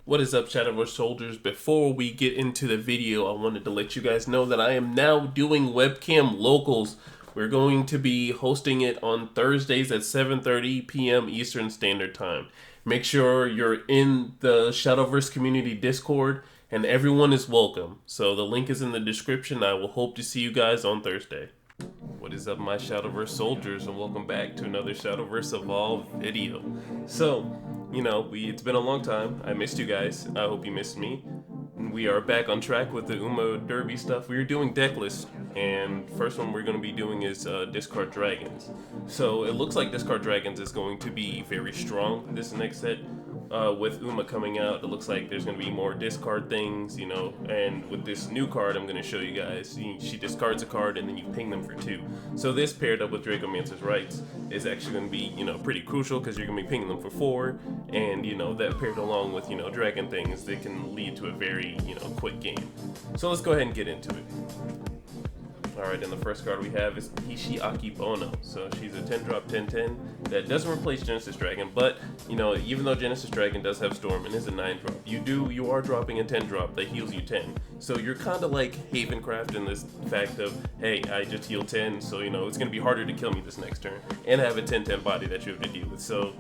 What is up, Shadowverse soldiers? Before we get into the video, I wanted to let you guys know that I am now doing webcam locals. We're going to be hosting it on Thursdays at 7:30 p.m. Eastern Standard Time. Make sure you're in the Shadowverse community Discord, and everyone is welcome. So the link is in the description. I will hope to see you guys on Thursday. What is up, my Shadowverse soldiers, and welcome back to another Shadowverse Evolved video. So, it's been a long time. I missed you guys. I hope you missed me. We are back on track with the Uma Derby stuff. We are doing deck lists, and first one we're going to be doing is Discard Dragons. So it looks like Discard Dragons is going to be very strong this next set. With Uma coming out, it looks like there's going to be more discard things, and with this new card I'm going to show you guys, she discards a card and then you ping them for 2. So this paired up with Dracomancer's Rites is actually going to be, pretty crucial because you're going to be pinging them for 4, and, that paired along with, dragon things, they can lead to a very, quick game. So let's go ahead and get into it. Alright, and the first card we have is Hishi Akibono. So she's a 10-drop 10/10 that doesn't replace Genesis Dragon, but even though Genesis Dragon does have Storm and is a 9-drop, you are dropping a 10-drop that heals you 10. So you're kind of like Havencraft in this fact of, hey, I just heal 10, so it's gonna be harder to kill me this next turn, and have a 10/10 body that you have to deal with. So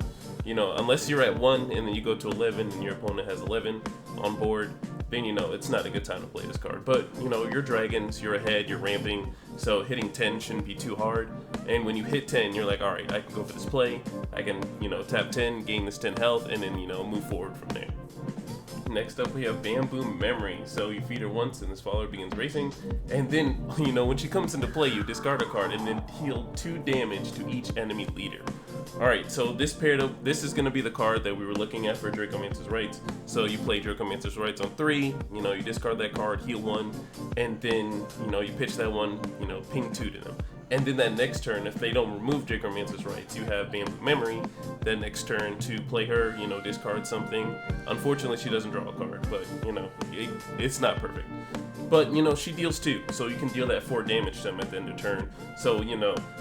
unless you're at 1 and then you go to 11 and your opponent has 11 on board, then it's not a good time to play this card. But you're dragons, you're ahead, you're ramping, so hitting 10 shouldn't be too hard. And when you hit 10, you're like, alright, I can go for this play, I can tap 10, gain this 10 health, and then move forward from there. Next up we have Bamboo Memory. So you feed her once and this follower begins racing, and then when she comes into play you discard a card and then heal 2 damage to each enemy leader. Alright, so this is going to be the card that we were looking at for Dracomancer's Rites. So you play Dracomancer's Rites on 3, you discard that card, heal 1, and then you pitch that one, ping 2 to them. And then that next turn, if they don't remove Dracomancer's Rites, you have Bamboo Memory that next turn to play her, discard something. Unfortunately, she doesn't draw a card, but, it's not perfect. But, she deals 2, so you can deal that 4 damage to them at the end of turn. So,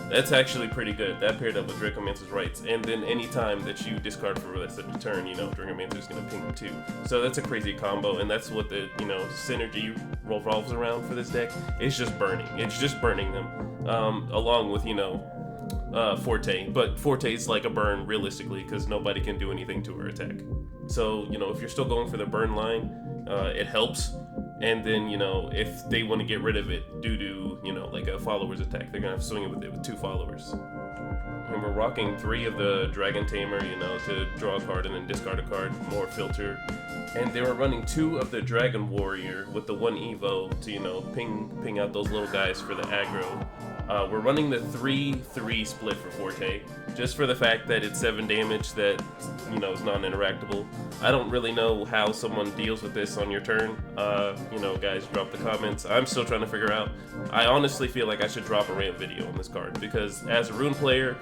that's actually pretty good. That paired up with Dracomancer's Rites. And then any time that you discard for the rest of the turn, Dracomancer's going to ping them too. So that's a crazy combo, and that's what the, synergy revolves around for this deck. It's just burning. It's just burning them. Along with, Forte. But Forte is like a burn, realistically, because nobody can do anything to her attack. So, if you're still going for the burn line, it helps. And then, if they want to get rid of it due to, like a follower's attack, they're going to have to swing it with 2 followers. And we're rocking 3 of the Dragon Tamer, to draw a card and then discard a card, more filter. And they were running 2 of the Dragon Warrior with the 1 Evo to, ping out those little guys for the aggro. We're running the 3-3 split for Forte, just for the fact that it's 7 damage that, is non-interactable. I don't really know how someone deals with this on your turn. Guys, drop the comments. I'm still trying to figure out. I honestly feel like I should drop a rant video on this card, because as a Rune player,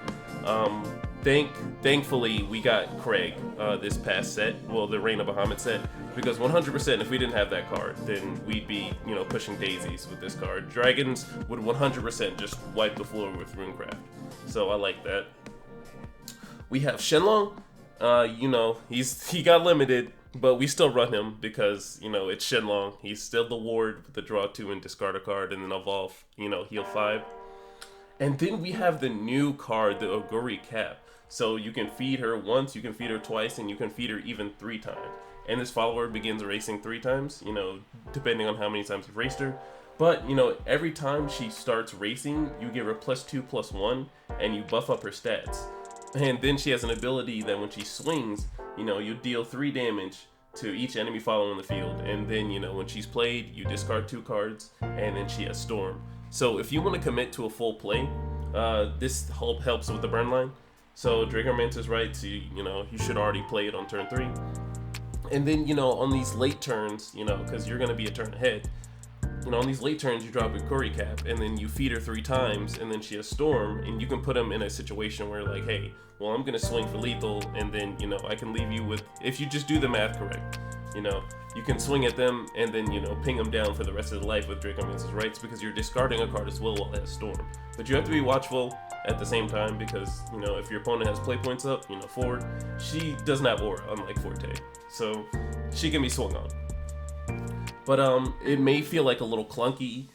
thankfully we got Craig this past set, well, the Reign of Bahamut set, because 100% if we didn't have that card, then we'd be pushing daisies with this card. Dragons would 100% just wipe the floor with Runecraft, so I like that. We have Shenlong. He got limited, but we still run him because it's Shenlong. He's still the ward with the draw 2 and discard a card, and then evolve, heal 5. And then we have the new card, the Oguri Cap. So you can feed her once, you can feed her twice, and you can feed her even 3 times. And this follower begins racing 3 times, depending on how many times you've raced her. But, every time she starts racing, you give her +2/+1, and you buff up her stats. And then she has an ability that when she swings, you deal 3 damage to each enemy follower in the field. And then, when she's played, you discard 2 cards, and then she has Storm. So if you want to commit to a full play, this helps with the burn line. So Dracomancer's Rites, you should already play it on turn 3. And then, on these late turns, because you're going to be a turn ahead, on these late turns you drop a Curry Cap, and then you feed her 3 times, and then she has Storm, and you can put them in a situation where like, hey, well, I'm going to swing for lethal, and then, I can leave you with, if you just do the math correct, you can swing at them and then, ping them down for the rest of the life with Dracomancer's Rites, because you're discarding a card as well while it has Storm. But you have to be watchful at the same time, because, if your opponent has play points up, 4, she doesn't have Aura, unlike Forte. So she can be swung on. But it may feel like a little clunky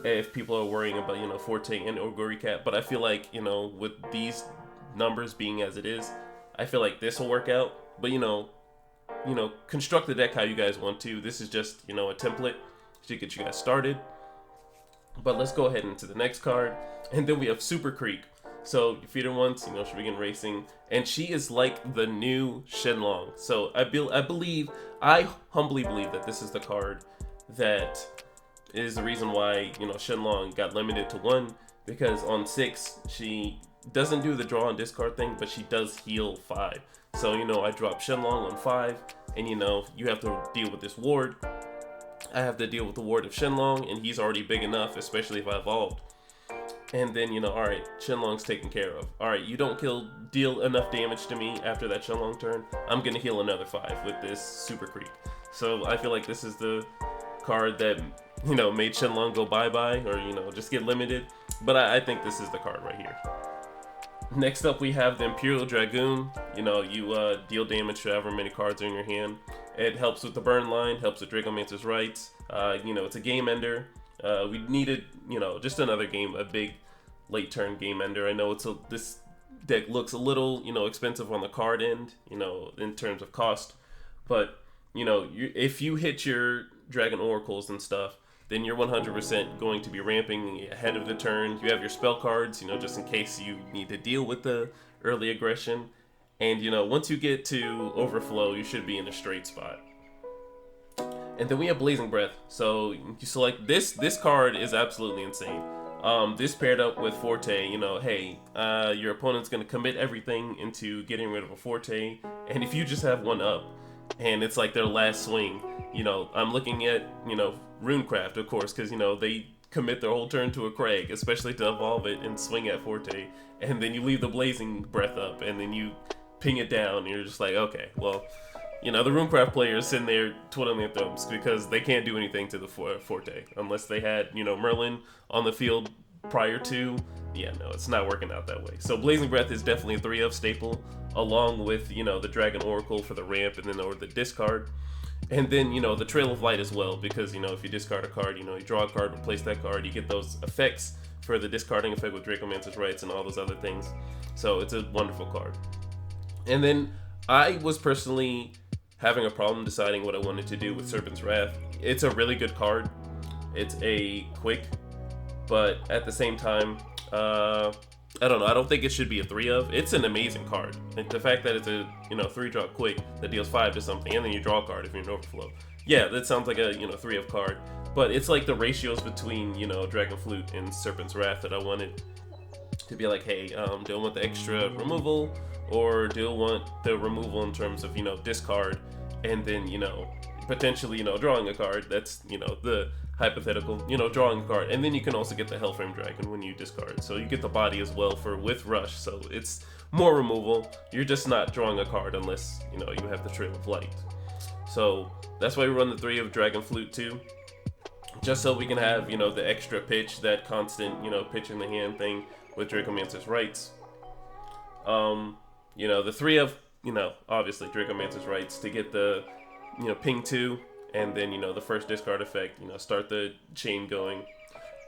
if people are worrying about, you know, Forte and Oguri Cat. But I feel like, you know, with these numbers being as it is, I feel like this will work out. But you know, construct the deck how you guys want to. This is just, you know, a template to get you guys started. But let's go ahead into the next card, and then we have Super Creek. So you feed her once, you know, she'll begin racing, and she is like the new Shenlong. So I humbly believe that this is the card that is the reason why, you know, Shenlong got limited to 1, because on 6 she doesn't do the draw and discard thing, but she does heal 5. So, you know, I drop Shenlong on 5, and you know, you have to deal with this ward. I have to deal with the ward of Shenlong, and he's already big enough, especially if I evolved. And then, you know, alright, Shenlong's taken care of. Alright, you don't deal enough damage to me after that Shenlong turn. I'm gonna heal another 5 with this Super Creek. So I feel like this is the card that, you know, made Shenlong go bye-bye, or, you know, just get limited. But I think this is the card right here. Next up, we have the Imperial Dragoon. You know, you deal damage to however many cards are in your hand. It helps with the burn line, helps with Dragomancer's Rights. You know, it's a game ender. We needed, you know, just another game, a big late turn game ender. I know this deck looks a little, you know, expensive on the card end, you know, in terms of cost. But, you know, if you hit your Dragon Oracles and stuff, then you're 100% going to be ramping ahead of the turn. You have your spell cards, you know, just in case you need to deal with the early aggression. And, you know, once you get to Overflow, you should be in a straight spot. And then we have Blazing Breath. So you select this card is absolutely insane. This paired up with Forte, you know, hey, your opponent's going to commit everything into getting rid of a Forte. And if you just have 1 up, and it's like their last swing, you know, I'm looking at, you know, Runecraft, of course, because, you know, they commit their whole turn to a Craig, especially to evolve it and swing at Forte, and then you leave the Blazing Breath up, and then you ping it down, and you're just like, okay, well, you know, the Runecraft players sitting there twiddling their thumbs because they can't do anything to the Forte unless they had, you know, Merlin on the field prior to. Yeah, no, it's not working out that way. So Blazing Breath is definitely a 3-of staple, along with, you know, the Dragon Oracle for the ramp, and then or the discard. And then, you know, the Trail of Light as well, because, you know, if you discard a card, you know, you draw a card, replace that card, you get those effects for the discarding effect with Dragomancer's Rights and all those other things. So it's a wonderful card. And then I was personally having a problem deciding what I wanted to do with Serpent's Wrath. It's a really good card. It's a quick, but at the same time, I don't know. I don't think it should be a 3-of. It's an amazing card. Like the fact that it's a, you know, 3-drop quick that deals 5 to something, and then you draw a card if you're in Overflow. Yeah, that sounds like a, you know, 3-of card. But it's like the ratios between, you know, Dragon Flute and Serpent's Wrath that I wanted to be like, hey, do I want the extra removal, or do I want the removal in terms of, you know, discard, and then, you know, potentially, you know, drawing a card. That's, you know, the hypothetical, you know, drawing a card, and then you can also get the Hellframe Dragon when you discard, so you get the body as well with Rush, so it's more removal. You're just not drawing a card unless, you know, you have the Trail of Light. So that's why we run the 3-of Dragon Flute too, just so we can have, you know, the extra pitch, that constant, you know, pitch in the hand thing with Dragomancer's Rights. You know, the 3-of, you know, obviously Dragomancer's Rights to get the, you know, ping 2, and then, you know, the first discard effect, you know, start the chain going.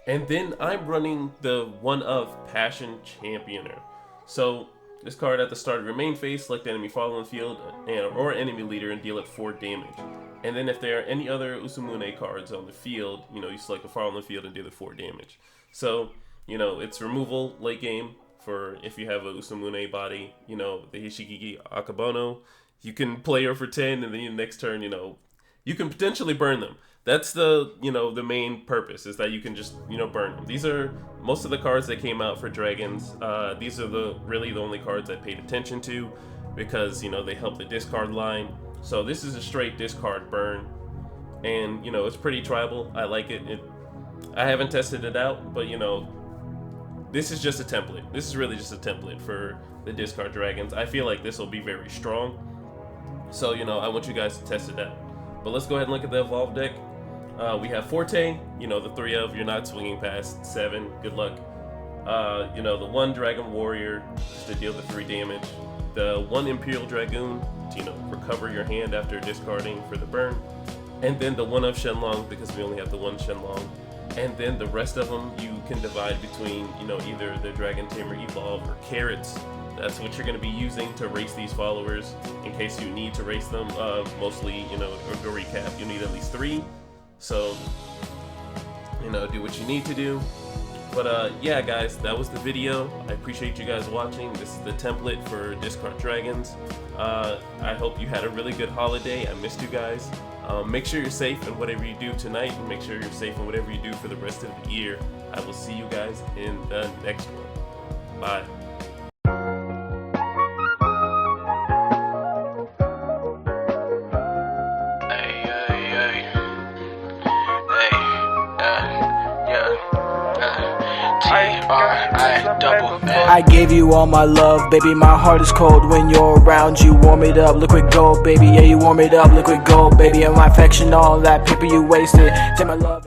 And then I'm running the 1-of Passion Championer. So this card at the start of your main phase, select the enemy following the field or enemy leader and deal it 4 damage. And then if there are any other Usumune cards on the field, you know, you select a following the field and deal it 4 damage. So, you know, it's removal late game for if you have a Usumune body, you know, the Hishigigi Akabono. You can play her for 10, and then the next turn, you know, you can potentially burn them. That's the, you know, the main purpose, is that you can just, you know, burn them. These are most of the cards that came out for dragons. These are really the only cards I paid attention to, because, you know, they help the discard line. So this is a straight discard burn, and, you know, it's pretty tribal. I like it. I haven't tested it out, but, you know, this is just a template. This is really just a template for the discard dragons. I feel like this will be very strong. So, you know, I want you guys to test it out. But let's go ahead and look at the Evolve deck. We have Forte, you know, the 3-of, you're not swinging past 7, good luck. You know, the 1 Dragon Warrior, just to deal the 3 damage. the 1 Imperial Dragoon to, recover your hand after discarding for the burn, and then the 1 of Shenlong because we only have the 1 Shenlong, and then the rest of them you can divide between, either the Dragon Tamer Evolve or Carrots. That's what you're going to be using to race these followers in case you need to race them. Mostly, or to recap, you need at least 3. So, do what you need to do. But yeah, guys, that was the video. I appreciate you guys watching. This is the template for Discard Dragons. I hope you had a really good holiday. I missed you guys. Make sure you're safe in whatever you do tonight, and make sure you're safe in whatever you do for the rest of the year. I will see you guys in the next one. Bye. I gave you all my love, baby, my heart is cold when you're around. You warm it up, liquid gold, baby, yeah, you warm it up, liquid gold, baby, and my affection, all that paper you wasted. Take my love.